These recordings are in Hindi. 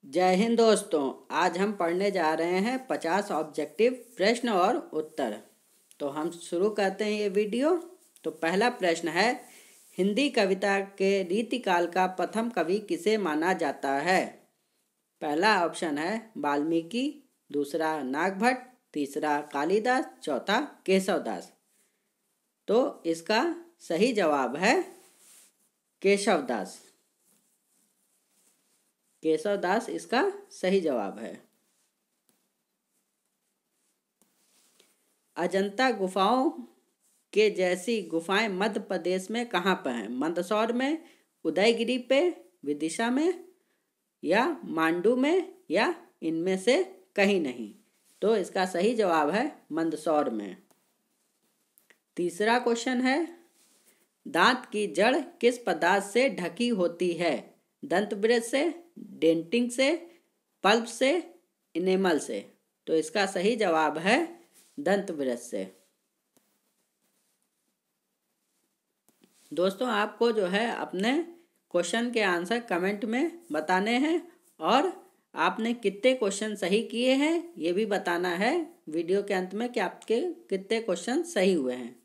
जय हिंद दोस्तों। आज हम पढ़ने जा रहे हैं 50 ऑब्जेक्टिव प्रश्न और उत्तर। तो हम शुरू करते हैं ये वीडियो। तो पहला प्रश्न है, हिंदी कविता के रीतिकाल का प्रथम कवि किसे माना जाता है? पहला ऑप्शन है वाल्मीकि, दूसरा नागभट्ट, तीसरा कालिदास, चौथा केशवदास। तो इसका सही जवाब है केशवदास। केशवदास इसका सही जवाब है। अजंता गुफाओं के जैसी गुफाएं मध्य प्रदेश में कहाँ पर हैं? मंदसौर में, उदयगिरी पे, विदिशा में या मांडू में या इनमें से कहीं नहीं। तो इसका सही जवाब है मंदसौर में। तीसरा क्वेश्चन है, दांत की जड़ किस पदार्थ से ढकी होती है? दंत ब्रश से, डेंटिंग से, पल्प से, इनेमल से। तो इसका सही जवाब है दंत ब्रश से। दोस्तों, आपको जो है अपने क्वेश्चन के आंसर कमेंट में बताने हैं और आपने कितने क्वेश्चन सही किए हैं ये भी बताना है वीडियो के अंत में कि आपके कितने क्वेश्चन सही हुए हैं।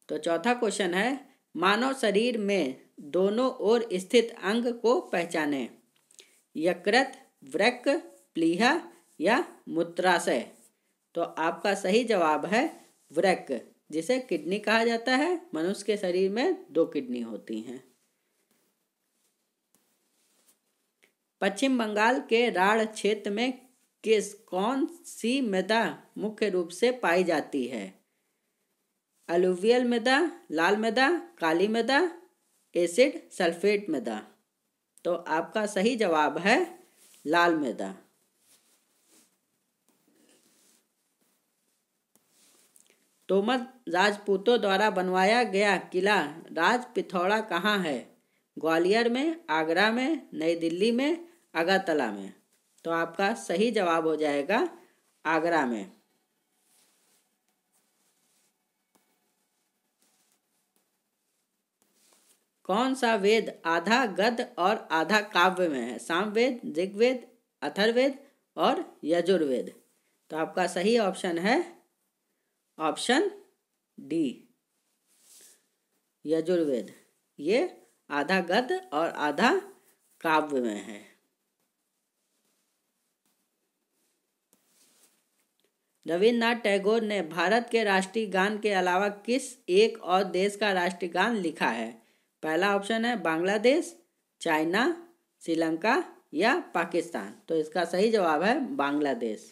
तो चौथा क्वेश्चन है, मानव शरीर में दोनों ओर स्थित अंग को पहचाने। यकृत, वृक्क, प्लीहा या मूत्राशय। तो आपका सही जवाब है वृक्क, जिसे किडनी कहा जाता है। मनुष्य के शरीर में 2 किडनी होती हैं। पश्चिम बंगाल के राढ़ क्षेत्र में कौन सी मृदा मुख्य रूप से पाई जाती है? अलुवियल मृदा, लाल मृदा, काली मृदा, एसिड सल्फेट मृदा। तो आपका सही जवाब है लाल मृदा। तोमर राजपूतों द्वारा बनवाया गया किला राज पिथौरा कहाँ है? ग्वालियर में, आगरा में, नई दिल्ली में, अगरतला में। तो आपका सही जवाब हो जाएगा आगरा में। कौन सा वेद आधा गद्य और आधा काव्य में है? सामवेद, ऋग्वेद, अथर्ववेद और यजुर्वेद। तो आपका सही ऑप्शन है ऑप्शन डी, यजुर्वेद। ये आधा गद्य और आधा काव्य में है। रविन्द्रनाथ टैगोर ने भारत के राष्ट्रीय गान के अलावा किस एक और देश का राष्ट्रीय गान लिखा है? पहला ऑप्शन है बांग्लादेश, चाइना, श्रीलंका या पाकिस्तान। तो इसका सही जवाब है बांग्लादेश।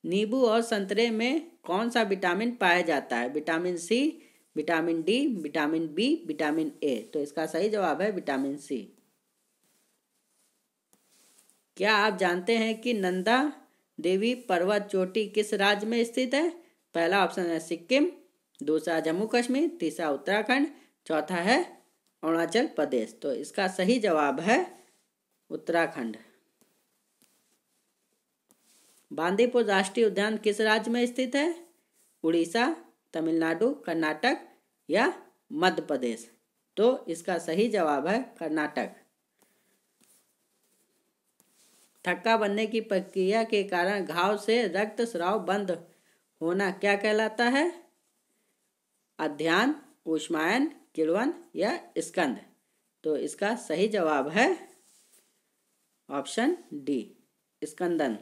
नींबू और संतरे में कौन सा विटामिन पाया जाता है? Vitamin C, vitamin D, vitamin B, vitamin A. तो इसका सही जवाब है विटामिन सी। क्या आप जानते हैं कि नंदा देवी पर्वत चोटी किस राज्य में स्थित है? पहला ऑप्शन है सिक्किम, दूसरा जम्मू कश्मीर, तीसरा उत्तराखंड, चौथा है अरुणाचल प्रदेश। तो इसका सही जवाब है उत्तराखंड। बांदीपुर राष्ट्रीय उद्यान किस राज्य में स्थित है? उड़ीसा, तमिलनाडु, कर्नाटक या मध्य प्रदेश। तो इसका सही जवाब है कर्नाटक। थक्का बनने की प्रक्रिया के कारण घाव से रक्त स्राव बंद होना क्या कहलाता है? अध्ययन, ऊष्मायन, किण्वन या स्कंद। तो इसका सही जवाब है ऑप्शन डी, स्कंदन।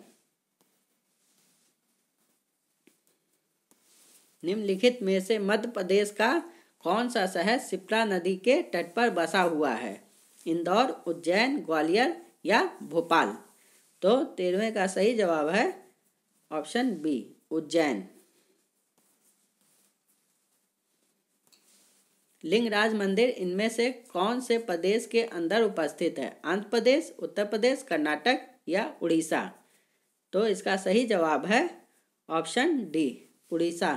निम्नलिखित में से मध्य प्रदेश का कौन सा शहर शिप्रा नदी के तट पर बसा हुआ है? इंदौर, उज्जैन, ग्वालियर या भोपाल। तो 13वें का सही जवाब है ऑप्शन बी, उज्जैन। लिंगराज मंदिर इनमें से कौन से प्रदेश के अंदर उपस्थित है? आंध्र प्रदेश, उत्तर प्रदेश, कर्नाटक या उड़ीसा। तो इसका सही जवाब है ऑप्शन डी, उड़ीसा।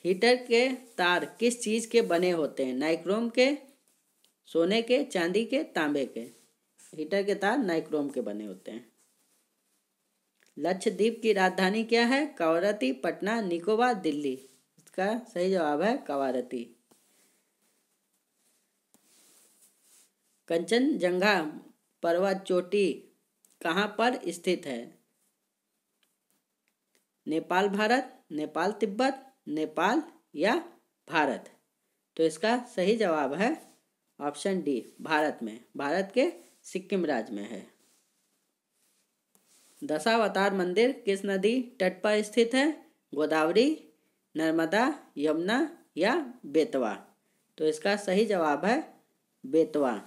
हीटर के तार किस चीज के बने होते हैं? नाइक्रोम के, सोने के, चांदी के, तांबे के। हीटर के तार नाइक्रोम के बने होते हैं। लक्षद्वीप की राजधानी क्या है? कवरत्ती, पटना, निकोबार, दिल्ली। इसका सही जवाब है कवरत्ती। कंचनजंगा पर्वत चोटी कहाँ पर स्थित है? नेपाल भारत, नेपाल तिब्बत, नेपाल या भारत? तो इसका सही जवाब है ऑप्शन डी, भारत में। भारत के सिक्किम राज्य में है। दशावतार मंदिर किस नदी तट पर स्थित है? गोदावरी, नर्मदा, यमुना या बेतवा? तो इसका सही जवाब है बेतवा।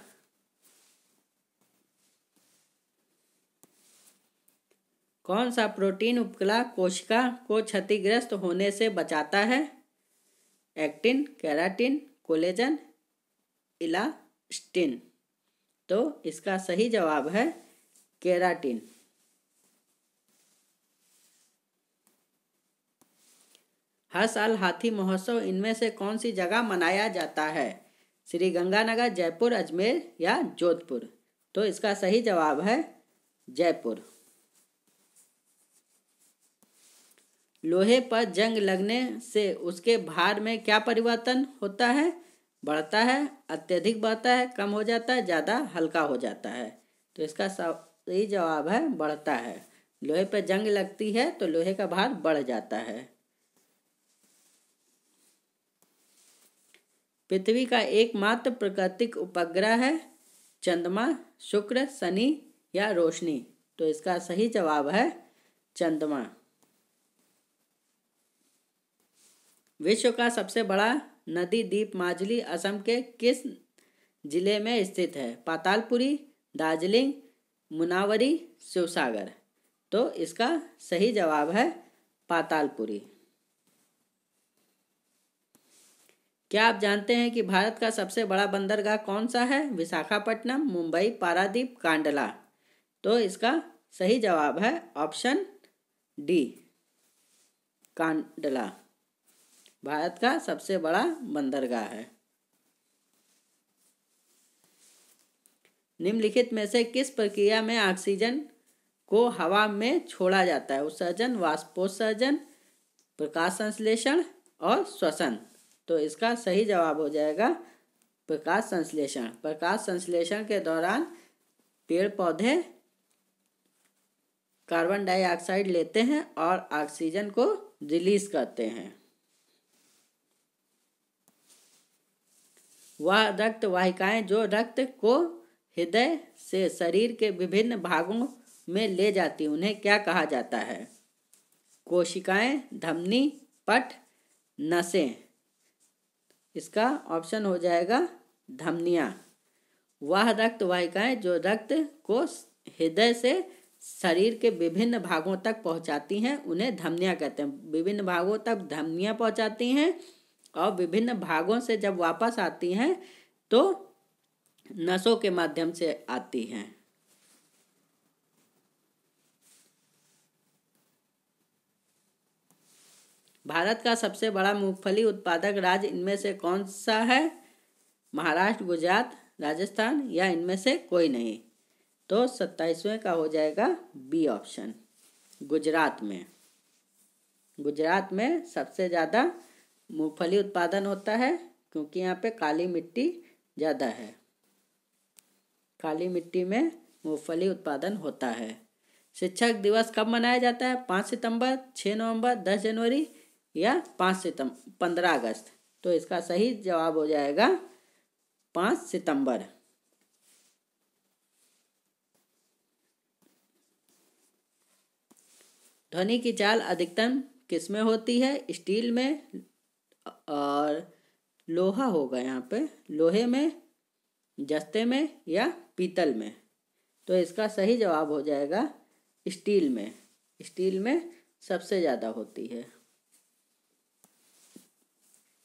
कौन सा प्रोटीन उपकला कोशिका को क्षतिग्रस्त होने से बचाता है? Actin, keratin, collagen, elastin? तो इसका सही जवाब है केराटिन। हर साल हाथी महोत्सव इनमें से कौन सी जगह मनाया जाता है? श्री गंगानगर, जयपुर, अजमेर या जोधपुर? तो इसका सही जवाब है जयपुर। लोहे पर जंग लगने से उसके भार में क्या परिवर्तन होता है? बढ़ता है, अत्यधिक बढ़ता है, कम हो जाता है, ज़्यादा हल्का हो जाता है? तो इसका सही जवाब है बढ़ता है। लोहे पर जंग लगती है तो लोहे का भार बढ़ जाता है। पृथ्वी का एकमात्र प्राकृतिक उपग्रह है? चंद्रमा, शुक्र, शनि या रोशनी? तो इसका सही जवाब है चंद्रमा। विश्व का सबसे बड़ा नदी द्वीप माजुली असम के किस जिले में स्थित है? पातालपुरी, दार्जिलिंग, मुनावरी, शिवसागर? तो इसका सही जवाब है पातालपुरी। क्या आप जानते हैं कि भारत का सबसे बड़ा बंदरगाह कौन सा है? विशाखापट्टनम, मुंबई, पारादीप, कांडला? तो इसका सही जवाब है ऑप्शन डी, कांडला भारत का सबसे बड़ा बंदरगाह है। निम्नलिखित में से किस प्रक्रिया में ऑक्सीजन को हवा में छोड़ा जाता है? उत्सर्जन, वाष्पोत्सर्जन, प्रकाश संश्लेषण और श्वसन? तो इसका सही जवाब हो जाएगा प्रकाश संश्लेषण। प्रकाश संश्लेषण के दौरान पेड़ पौधे कार्बन डाइऑक्साइड लेते हैं और ऑक्सीजन को रिलीज करते हैं। वह रक्त वाहिकाएं जो रक्त को हृदय से शरीर के विभिन्न भागों में ले जाती, उन्हें क्या कहा जाता है? कोशिकाएं, धमनी, पट, नसें? इसका ऑप्शन हो जाएगा धमनियां। वह रक्त वाहिकाएं जो रक्त को हृदय से शरीर के विभिन्न भागों तक पहुंचाती हैं, उन्हें धमनियां कहते हैं। विभिन्न भागों तक धमनियां पहुंचाती हैं और विभिन्न भागों से जब वापस आती हैं तो नसों के माध्यम से आती हैं। भारत का सबसे बड़ा मूंगफली उत्पादक राज्य इनमें से कौन सा है? महाराष्ट्र, गुजरात, राजस्थान या इनमें से कोई नहीं? तो 27वें का हो जाएगा बी ऑप्शन, गुजरात में। गुजरात में सबसे ज़्यादा मूंगफली उत्पादन होता है क्योंकि यहाँ पे काली मिट्टी ज़्यादा है। काली मिट्टी में मूंगफली उत्पादन होता है। शिक्षक दिवस कब मनाया जाता है? 5 सितंबर, 6 नवंबर, 10 जनवरी या 15 अगस्त? तो इसका सही जवाब हो जाएगा 5 सितंबर। ध्वनि की चाल अधिकतम किसमें होती है? स्टील में और लोहा होगा यहाँ पे, लोहे में, जस्ते में या पीतल में? तो इसका सही जवाब हो जाएगा स्टील में। स्टील में सबसे ज़्यादा होती है।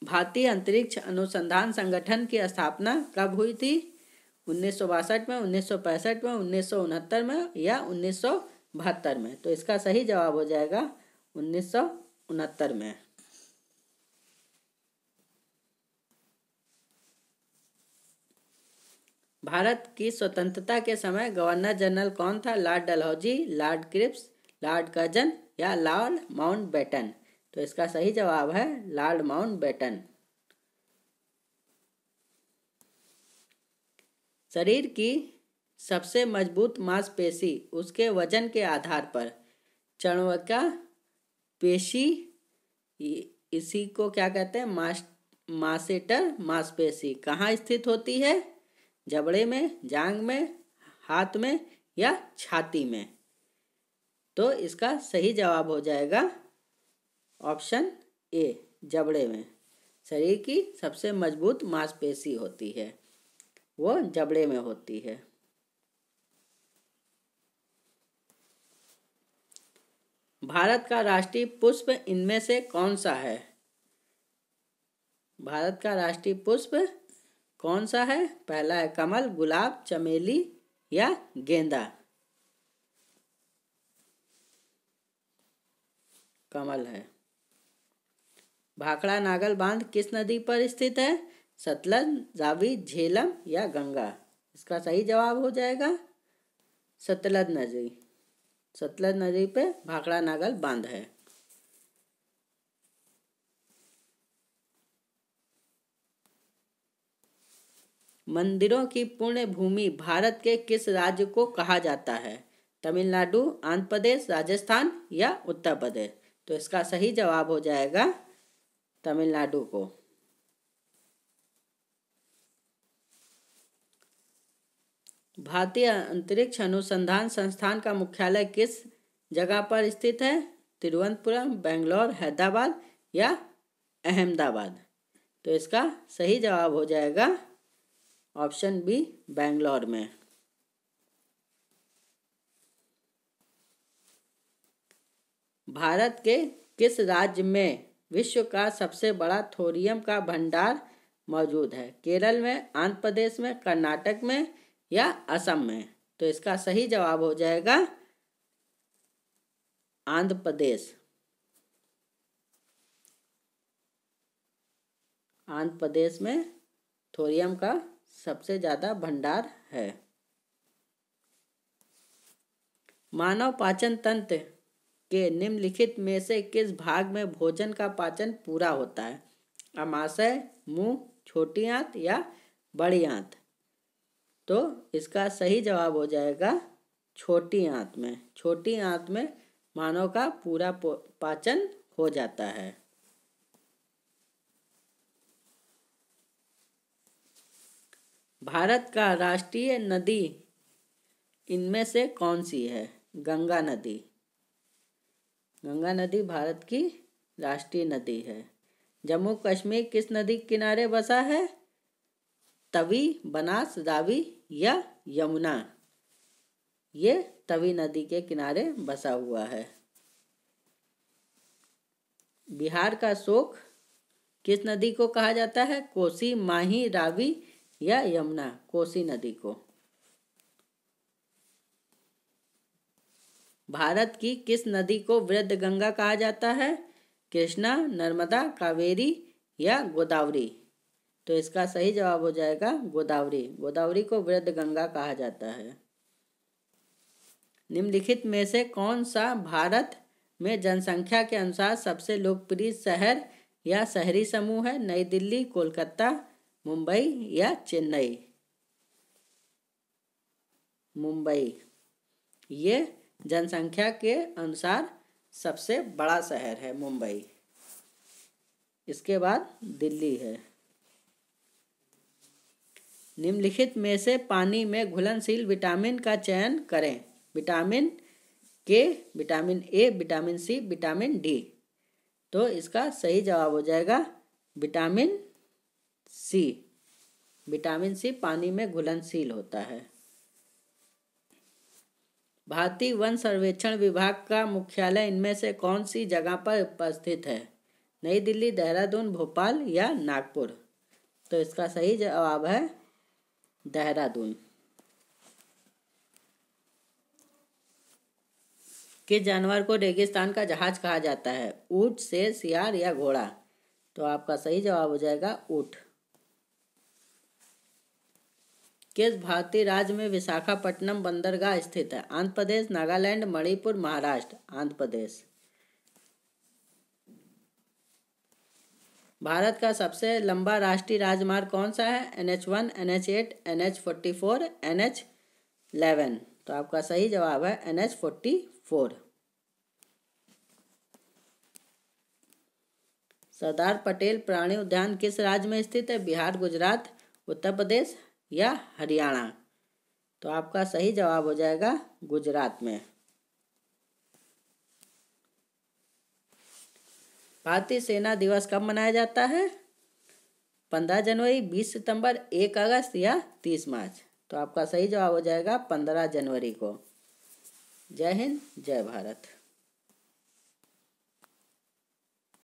भारतीय अंतरिक्ष अनुसंधान संगठन की स्थापना कब हुई थी? 1962 में, 1965 में, 1969 में या 1972 में? तो इसका सही जवाब हो जाएगा 1969 में। भारत की स्वतंत्रता के समय गवर्नर जनरल कौन था? Lord Dalhousie, lord Cripps, lord Curzon या लॉर्ड माउंटबेटन? तो इसका सही जवाब है लॉर्ड माउंटबेटन। शरीर की सबसे मजबूत मांसपेशी उसके वजन के आधार पर चणवक्या पेशी, इसी को क्या कहते हैं, मासेटर मांसपेशी, कहाँ स्थित होती है? जबड़े में, जांग में, हाथ में या छाती में? तो इसका सही जवाब हो जाएगा ऑप्शन ए, जबड़े में। शरीर की सबसे मजबूत मांसपेशी होती है वो जबड़े में होती है। भारत का राष्ट्रीय पुष्प इनमें से कौन सा है? भारत का राष्ट्रीय पुष्प कौन सा है? पहला है कमल, गुलाब, चमेली या गेंदा। कमल है। भाखड़ा नागल बांध किस नदी पर स्थित है? सतलज, रावी, झेलम या गंगा? इसका सही जवाब हो जाएगा सतलज नदी। सतलज नदी पे भाखड़ा नागल बांध है। मंदिरों की पुण्य भूमि भारत के किस राज्य को कहा जाता है? तमिलनाडु, आंध्र प्रदेश, राजस्थान या उत्तर प्रदेश? तो इसका सही जवाब हो जाएगा तमिलनाडु को। भारतीय अंतरिक्ष अनुसंधान संस्थान का मुख्यालय किस जगह पर स्थित है? तिरुवनंतपुरम, बेंगलोर, हैदराबाद या अहमदाबाद? तो इसका सही जवाब हो जाएगा ऑप्शन बी, बेंगलोर में। भारत के किस राज्य में विश्व का सबसे बड़ा थोरियम का भंडार मौजूद है? केरल में, आंध्र प्रदेश में, कर्नाटक में या असम में? तो इसका सही जवाब हो जाएगा आंध्र प्रदेश। आंध्र प्रदेश में थोरियम का सबसे ज़्यादा भंडार है। मानव पाचन तंत्र के निम्नलिखित में से किस भाग में भोजन का पाचन पूरा होता है? अमाशय, मुंह, छोटी आंत या बड़ी आंत? तो इसका सही जवाब हो जाएगा छोटी आंत में। छोटी आंत में मानव का पूरा पाचन हो जाता है। भारत का राष्ट्रीय नदी इनमें से कौन सी है? गंगा नदी। गंगा नदी भारत की राष्ट्रीय नदी है। जम्मू कश्मीर किस नदी के किनारे बसा है? तवी, बनास, रावी या यमुना? ये तवी नदी के किनारे बसा हुआ है। बिहार का शोक किस नदी को कहा जाता है? कोसी, माही, रावी या यमुना? कोसी नदी को। भारत की किस नदी को वृद्ध गंगा कहा जाता है? कृष्णा, नर्मदा, कावेरी या गोदावरी? तो इसका सही जवाब हो जाएगा गोदावरी। गोदावरी को वृद्ध गंगा कहा जाता है। निम्नलिखित में से कौन सा भारत में जनसंख्या के अनुसार सबसे लोकप्रिय शहर या शहरी समूह है? नई दिल्ली, कोलकाता, मुंबई या चेन्नई? मुंबई ये जनसंख्या के अनुसार सबसे बड़ा शहर है मुंबई। इसके बाद दिल्ली है। निम्नलिखित में से पानी में घुलनशील विटामिन का चयन करें। Vitamin K, vitamin A, vitamin C, vitamin D? तो इसका सही जवाब हो जाएगा विटामिन सी। विटामिन सी पानी में घुलनशील होता है। भारतीय वन सर्वेक्षण विभाग का मुख्यालय इनमें से कौन सी जगह पर उपस्थित है? नई दिल्ली, देहरादून, भोपाल या नागपुर? तो इसका सही जवाब है देहरादून। किस जानवर को रेगिस्तान का जहाज कहा जाता है? ऊंट, शेर, सियार या घोड़ा? तो आपका सही जवाब हो जाएगा ऊंट। किस भारतीय राज्य में विशाखापट्टनम बंदरगाह स्थित है? आंध्र प्रदेश, नागालैंड, मणिपुर, महाराष्ट्र? आंध्र प्रदेश। भारत का सबसे लंबा राष्ट्रीय राजमार्ग कौन सा है? NH1, NH8, NH44, NH11। तो आपका सही जवाब है NH44। सरदार पटेल प्राणी उद्यान किस राज्य में स्थित है? बिहार, गुजरात, उत्तर प्रदेश या हरियाणा? तो आपका सही जवाब हो जाएगा गुजरात में। भारतीय सेना दिवस कब मनाया जाता है? 15 जनवरी, 20 सितंबर, 1 अगस्त या 30 मार्च? तो आपका सही जवाब हो जाएगा 15 जनवरी को। जय हिंद, जय भारत।